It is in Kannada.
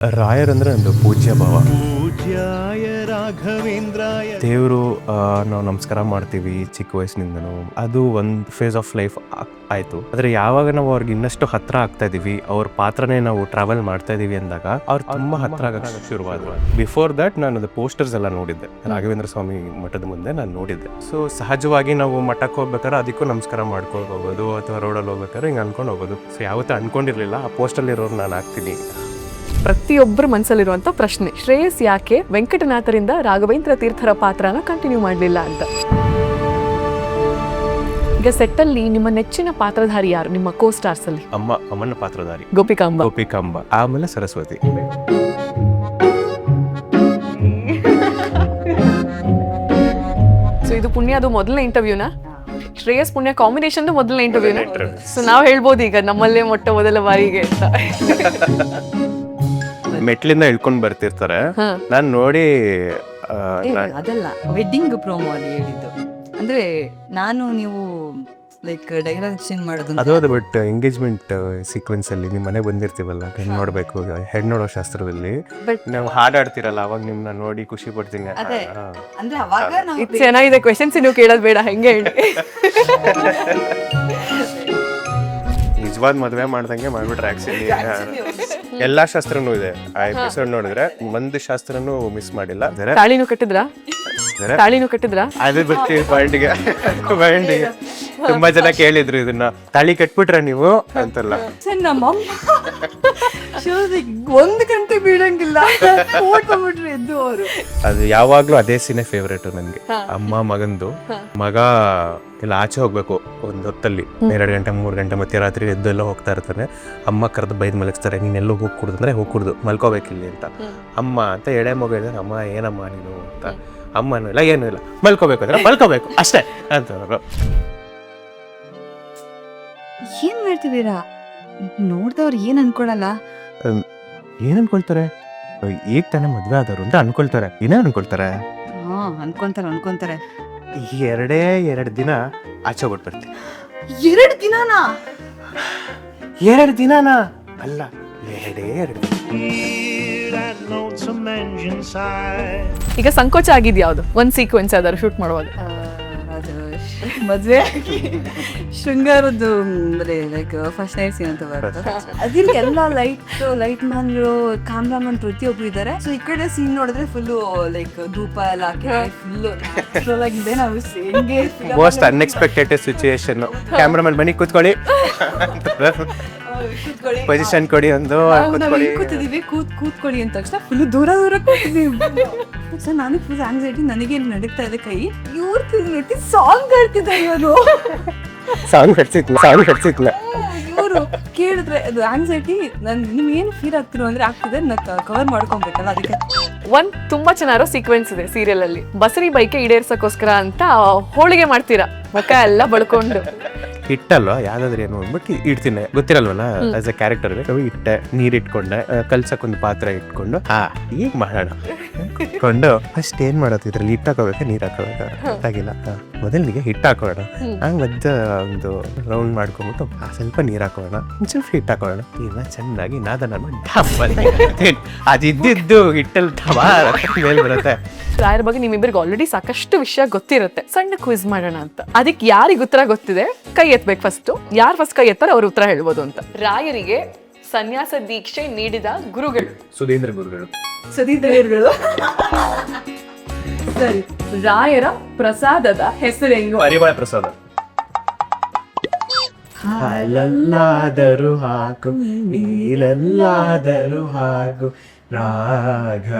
ರಾಯರಂದ್ರೆ ಒಂದು ಪೂಜ್ಯ ಭಾವ. ಪೂಜ್ಯಾಯ ರಾಘವೇಂದ್ರಾಯ. ದೇವರು ನಾವು ನಮಸ್ಕಾರ ಮಾಡ್ತೀವಿ ಚಿಕ್ಕ ವಯಸ್ಸಿನಿಂದನೂ. ಅದು ಒಂದು ಫೇಸ್ ಆಫ್ ಲೈಫ್ ಆಯ್ತು. ಆದ್ರೆ ಯಾವಾಗ ನಾವು ಅವ್ರಿಗೆ ಇನ್ನಷ್ಟು ಹತ್ರ ಆಗ್ತಾ ಇದೀವಿ, ಅವ್ರ ಪಾತ್ರನೇ ನಾವು ಟ್ರಾವೆಲ್ ಮಾಡ್ತಾ ಇದೀವಿ ಅಂದಾಗ ಅವ್ರು ತುಂಬಾ ಹತ್ರ ಆಗಕ್ಕೆ ಶುರುವಾದ್ರು. ಬಿಫೋರ್ ದಟ್ ನಾನು ಅದು ಪೋಸ್ಟರ್ಸ್ ಎಲ್ಲ ನೋಡಿದ್ದೆ, ರಾಘವೇಂದ್ರ ಸ್ವಾಮಿ ಮಠದ ಮುಂದೆ ನಾನು ನೋಡಿದ್ದೆ. ಸೊ ಸಹಜವಾಗಿ ನಾವು ಮಠಕ್ಕೆ ಹೋಗ್ಬೇಕಾದ್ರೆ ಅದಕ್ಕೂ ನಮಸ್ಕಾರ ಮಾಡ್ಕೊಂಡು ಹೋಗೋದು, ಅಥವಾ ರೋಡಲ್ಲಿ ಹೋಗ್ಬೇಕಾದ್ರೆ ಹಿಂಗೆ ಅನ್ಕೊಂಡು ಹೋಗೋದು. ಸೊ ಯಾವತ್ತೂ ಅನ್ಕೊಂಡಿರ್ಲಿಲ್ಲ ಆ ಪೋಸ್ಟಲ್ಲಿ ಇರೋರು ನಾನು ಆಗ್ತೀನಿ. ಪ್ರತಿಯೊಬ್ಬರ ಮನಸ್ಸಲ್ಲಿರುವಂತ ಪ್ರಶ್ನೆ, ಶ್ರೇಯಸ್ ಯಾಕೆ ವೆಂಕಟನಾಥರಿಂದ ರಾಘವೇಂದ್ರ ತೀರ್ಥರ ಪಾತ್ರನ ಕಂಟಿನ್ಯೂ ಮಾಡಲಿಲ್ಲ ಅಂತ. ಈಗ ಸೆಟ್ಟಲ್ಲಿ ನಿಮ್ಮ ನೆಚ್ಚಿನ ಪಾತ್ರಧಾರಿ ಯಾರು ನಿಮ್ಮ ಕೋ ಸ್ಟಾರ್ಸ್ ಅಲ್ಲಿ? ಅಮ್ಮನ ಪಾತ್ರಧಾರಿ ಗೋಪಿಕಾಂಬ, ಆಮೇಲೆ ಸರಸ್ವತಿ. ಸೊ ಇದು ಪುಣ್ಯ, ಅದು ಮೊದಲನೇ ಇಂಟರ್ವ್ಯೂನಾ? ಶ್ರೇಯಸ್ ಪುಣ್ಯ ಕಾಂಬಿನೇಷನ್ ಮೊದಲನೇ ಇಂಟರ್ವ್ಯೂನಾ? ಸೊ ನಾವು ಹೇಳ್ಬೋದು ಈಗ ನಮ್ಮಲ್ಲೇ ಮೊದಲ ಬಾರಿಗೆ ಅಂತ. ಮೆಟ್ಲಿಂದ ಇಳ್ಕೊಂಡ್ ಬರ್ತಿರ್ತಾರೆ, ನಾನ್ ನೋಡಿ ಅದಲ್ಲ ವೆಡ್ಡಿಂಗ್ ಪ್ರೋಮೋ ಅಲ್ಲಿ ಹೇಳಿದ್ದು. ಅಂದ್ರೆ ನಾನು ನೀವು ಲೈಕ್ ಡೈಲಾಗ್ ಚೇಂಜ್ ಮಾಡೋದು ಅದು ಬಟ್ ಎಂಗೇಜ್ಮೆಂಟ್ ಸೀಕ್ವೆನ್ಸ್ ಅಲ್ಲಿ ನಿಮ್ ಮನೆ ಬಂದಿರ್ತೀವಲ್ಲ, ಹೆಣ್ಣು ನೋಡ್ಬೇಕು, ಹೆಣ್ಣು ನೋಡೋ ಶಾಸ್ತ್ರದಲ್ಲಿ ನಾವು ಹಾಡಾಡ್ತಿರಲ್ಲ, ಅವಾಗ ನಿಮ್ನ ನೋಡಿ ಖುಷಿ ಪಡ್ತೀನಿ. ಅದೇ ಅಂದ್ರೆ ಅವಾಗ ನಾವು ಚೆನ್ನಾಗಿದೆ ಕ್ವೆಶನ್ಸ್, ನೀವು ಕೇಳೋದು ಬೇಡ, ಹೆಂಗೆ ಹೇಳಿ. ನಿಜವಾದ ಮದ್ವೆ ಮಾಡ್ದಂಗೆ ಮಾಡ್ಬಿಟ್ರೆ ಆಕ್ಚುಲಿ ಎಲ್ಲಾ ಶಾಸ್ತ್ರನೂ ಇದೆ. ಆ ಎಪಿಸೋಡ್ ನೋಡಿದ್ರೆ ಒಂದು ಶಾಸ್ತ್ರನೂ ಮಿಸ್ ಮಾಡಿಲ್ಲ. ತಾಳಿನೂ ಕಟ್ಟಿದ್ರಾ? ಅದೇ ಬರ್ತೀವಿ ಪಾಯಿಂಟ್ಗೆ. ತುಂಬಾ ಜನ ಕೇಳಿದ್ರು ಇದನ್ನ, ತಾಳಿ ಕಟ್ಬಿಟ್ರ ನೀವು ಅಂತಲ್ಲ. ಒಂದು ಗಂಟೆ ಬೀಳಂಗಿಲ್ಲ, ಎದ್ದು ಅವರು. ಅದು ಯಾವಾಗ್ಲೂ ಅದೇ ಸೀನೆ ಫೇವ್ರೇಟ್ ನನ್ಗೆ. ಅಮ್ಮ ಮಗಂದು, ಮಗ ಇಲ್ಲ ಆಚೆ ಹೋಗ್ಬೇಕು ಒಂದ್ ಹೊತ್ತಲ್ಲಿ 2 ಗಂಟೆ 3 ಗಂಟೆ ಮಧ್ಯರಾತ್ರಿ ಎದ್ದೆಲ್ಲ ಹೋಗ್ತಾ ಇರ್ತಾನೆ. ಅಮ್ಮ ಕರೆದು ಬೈದ್ ಮಲಗಿಸ್ತಾರೆ, ನೀನೆಲ್ಲೋ ಹೋಗ್ಕೂಡ್ದು ಅಂದ್ರೆ ಹೋಗ್ಕೂಡ್ದು, ಮಲ್ಕೋಬೇಕಿಲ್ಲಿ ಅಂತ. ಅಮ್ಮ ಅಂತ ಎಳೆ ಮಗು ಹೇಳಿದ್ರೆ, ಅಮ್ಮ ಏನಮ್ಮ ನೀನು ಅಂತ. ಅಮ್ಮನೂ ಇಲ್ಲ ಏನೂ ಇಲ್ಲ, ಮಲ್ಕೋಬೇಕು ಅಂದ್ರೆ ಮಲ್ಕೋಬೇಕು ಅಷ್ಟೇ ಅಂತವ್ರು. ಏನ್ ಮಾಡ್ತಿದ್ದೀರಾ? ನೋಡ್ದವ್ರು ಏನ್ ಅನ್ಕೊಳಲ್ಲ? ಏನ್ ಅನ್ಕೊಳ್ತಾರೆ? ಈಗ ತಾನೇ ಮದ್ವೆ ಆದವ್ರು ಅಂತ ಅನ್ಕೊಳ್ತಾರೆ. ಏನೇ ಅನ್ಕೊಳ್ತಾರೆ? ಅನ್ಕೊಂತಾರೆ. 2 ದಿನ ಆಚೆ ಬಿಟ್ಬರ್ತೀನಿ. 2 ದಿನನಾ? 2 ದಿನನಾ ಅಲ್ಲ, 2 ಈಗ ಸಂಕೋಚ ಆಗಿದ್ ಯಾವ್ದು ಒಂದ್ ಸೀಕ್ವೆನ್ಸ್ ಯಾವ್ದಾದ್ರು ಶೂಟ್ ಮಾಡುವಾಗ? ಅದು ಮದ್ವೆ ಶೃಂಗಾರದ್ದು ಅಂದ್ರೆ ಲೈಕ್ ಫಸ್ಟ್ ನೈಟ್ ಸೀನ್ ಅಂತ ಬರುತ್ತೆ. ಅದಿಲ್ಲಿ ಎಲ್ಲ ಲೈಟ್ ಮ್ಯಾನ್ರು, ಕ್ಯಾಮ್ರಾಮನ್ ಪ್ರತಿಯೊಬ್ರು ಇದ್ದಾರೆ. ಸೊ ಈ ಕಡೆ ಸೀನ್ ನೋಡಿದ್ರೆ ಫುಲ್ಲು ಲೈಕ್ ಧೂಪ ಎಲ್ಲ ಹಾಕಿ ಫುಲ್ಲು ಆಗಿದೆ. ನಾವು ಹೆಂಗೆ ಮೋಸ್ಟ್ ಅನ್ಎಕ್ಸ್ಪೆಕ್ಟೆಡ್ ಸಿಚುಯೇಷನ್. ಕ್ಯಾಮ್ರಾಮನ್ ಬನ್ನಿ ಕೂತ್ಕೊಳ್ಳಿ, ಪೊಸಿಷನ್ ಕೊಡಿ ಒಂದು ಕೂತಿದೀವಿ, ಕೂತ್ಕೊಳ್ಳಿ ಅಂದ ತಕ್ಷಣ ಫುಲ್ ದೂರ ಕೂತಿದೀವಿ. ಸೊ ನಾನು ಫುಲ್ ಆಂಗ್ಸೈಟಿ, ನನಗೆ ನಡೀತಾ ಇದೆ ಕೈ. ಇವ್ರು ತಿರ್ಗಿ ಸಾಂಗ್ ಹೇಳ್ತಿದ್ದ, ಇವರು ಸಾಂಗ್ ಹಡ್ಸಿತ್ಲ. ಇವರು ಕೇಳಿದ್ರೆ ಅದು ಆಂಗ್ಸೈಟಿ. ನನ್ ನಿಮ್ಗೆ ಏನು ಫೀಲ್ ಆಗ್ತಿರೋ ಅಂದ್ರೆ ಆಗ್ತಿದೆ, ಕವರ್ ಮಾಡ್ಕೊಬೇಕಲ್ಲ, ಅದಕ್ಕೆ. ಒಂದ್ ತುಂಬಾ ಚೆನ್ನಾಗಿರೋ ಸೀಕ್ವೆನ್ಸ್ ಇದೆ ಸೀರಿಯಲ್ ಅಲ್ಲಿ. ಬಸರಿ ಬೈಕೆ ಈಡೇರ್ಸಕ್ಕೋಸ್ಕರ ಅಂತ ಹೋಳಿಗೆ ಮಾಡ್ತೀರಾ, ಮುಖ ಎಲ್ಲ ಬಳ್ಕೊಂಡು. ಹಿಟ್ಟಲ್ವಾ ಯಾವ್ದಾದ್ರು ಏನು ಅಂದ್ಬಿಟ್ಟು ಇಡ್ತೀನಿ, ಗೊತ್ತಿರಲ್ವಲ್ಲ ಆಸ್ ಎ ಕ್ಯಾರೆಕ್ಟರ್. ಇಟ್ಟೆ, ನೀರ್ ಇಟ್ಕೊಂಡೆ, ಕಲ್ಸಕ್ ಒಂದು ಪಾತ್ರೆ ಇಟ್ಕೊಂಡು ಈಗ ಮಾಡೋಣ ಇಟ್ಕೊಂಡು ಫಸ್ಟ್ ಏನ್ ಮಾಡೋದು, ಇದ್ರಲ್ಲಿ ಹಿಟ್ಟು ಹಾಕೋಬೇಕಾ ನೀರ್ ಹಾಕೋಬೇಕಾ ಗೊತ್ತಾಗಿಲ್ಲ. ಮೊದಲಿಗೆ ಹಿಟ್ಟು ಹಾಕೋಣ, ಮಧ್ಯ ಒಂದು ರೌಂಡ್ ಮಾಡ್ಕೊಂಡ್ಬಿಟ್ಟು ಸ್ವಲ್ಪ ನೀರ್ ಹಾಕೋಣ, ಸ್ವಲ್ಪ ಹಿಟ್ಟು ಹಾಕೋಣ, ಈಗ ಚೆನ್ನಾಗಿ ನಾದನ ಮಾಡಿ ಅದಿದ್ದು ಹಿಟ್ಟಲ್ಲಿ ಮೇಲ್ ಬರುತ್ತೆ. ರಾಯರ ಬಗ್ಗೆ ನಿಮ್ಮಿಬ್ಬರಿಗೆ ಆಲ್ರೆಡಿ ಸಾಕಷ್ಟು ವಿಷಯ ಗೊತ್ತಿರುತ್ತೆ. ಸಣ್ಣ ಕ್ವಿಜ್ ಮಾಡೋಣ ಅಂತ. ಅದಕ್ಕೆ ಯಾರಿಗೆ ಉತ್ತರ ಗೊತ್ತಿದೆ ಕೈ ಎತ್ತಬೇಕು ಫಸ್ಟ್. ಯಾರು ಫಸ್ಟ್ ಕೈ ಎತ್ತಾರೆ ಅವ್ರ ಉತ್ತರ ಹೇಳ್ಬೋದು ಅಂತ. ರಾಯರಿಗೆ ಸನ್ಯಾಸ ದೀಕ್ಷೆ ನೀಡಿದ ಗುರುಗಳು? ಸುಧೀಂದ್ರ ಗುರುಗಳು. ಸರಿ. ರಾಯರ ಪ್ರಸಾದದ ಹೆಸರು ಹೆಂಗು? ಪರಿಮಳ ಪ್ರಸಾದ. ಹಾಲಲ್ಲಾದರೂ ಹಾಕು, ನೀರಲ್ಲಾದರೂ ಹಾಕು, ರಾಘವೇಂದ್ರ.